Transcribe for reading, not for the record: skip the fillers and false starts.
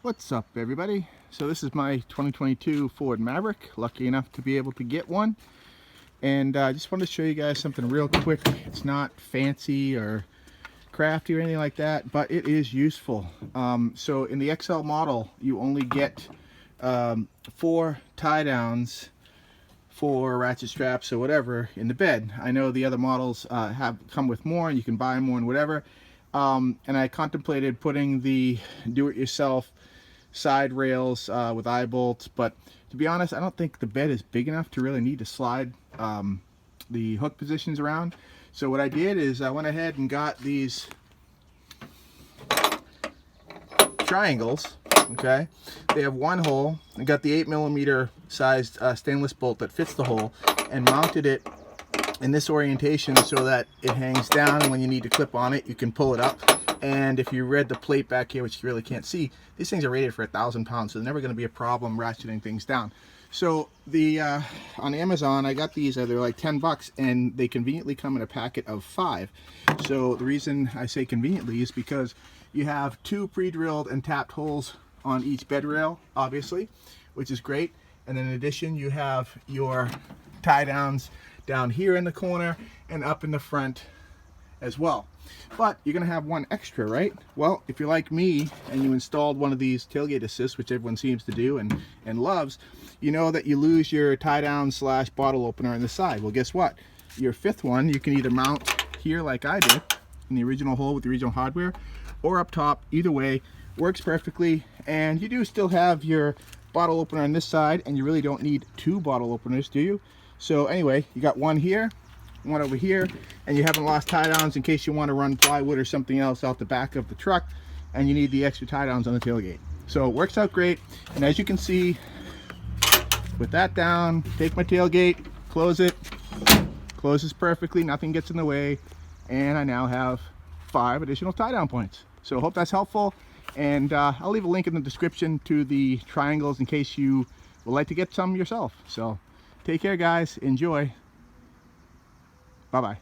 What's up, everybody? So this is my 2022 Ford Maverick. Lucky enough to be able to get one, and I just wanted to show you guys something real quick. It's not fancy or crafty or anything like that, but it is useful. So in the XL model, you only get 4 tie downs for ratchet straps or whatever in the bed. I know the other models have come with more, and you can buy more and whatever. And I contemplated putting the do-it-yourself side rails with eye bolts, but to be honest, I don't think the bed is big enough to really need to slide the hook positions around. So what I did is I went ahead and got these triangles. Okay, they have one hole. I got the 8mm sized stainless bolt that fits the hole, and mounted it in this orientation so that it hangs down, and when you need to clip on it, you can pull it up. And if you read the plate back here, which you really can't see, these things are rated for 1,000 pounds, so they're never going to be a problem ratcheting things down. So the on Amazon, I got these. They're like 10 bucks, and they conveniently come in a packet of 5. So the reason I say conveniently is because you have 2 pre-drilled and tapped holes on each bed rail, obviously, which is great. And then in addition, you have your tie downs down here in the corner and up in the front as well. But you're gonna have one extra, right? Well, if you're like me and you installed one of these tailgate assists, which everyone seems to do and loves, you know that you lose your tie down slash bottle opener on the side. Well, guess what? Your 5th one, you can either mount here like I did in the original hole with the original hardware, or up top. Either way works perfectly, and you do still have your bottle opener on this side, and you really don't need 2 bottle openers, do you? So anyway, you got one here, one over here, and you haven't lost tie downs in case you want to run plywood or something else out the back of the truck and you need the extra tie downs on the tailgate. So it works out great. And as you can see, with that down, take my tailgate, close it, closes perfectly, nothing gets in the way, and I now have 5 additional tie down points. So I hope that's helpful, and I'll leave a link in the description to the triangles in case you would like to get some yourself. So take care, guys. Enjoy. Bye-bye.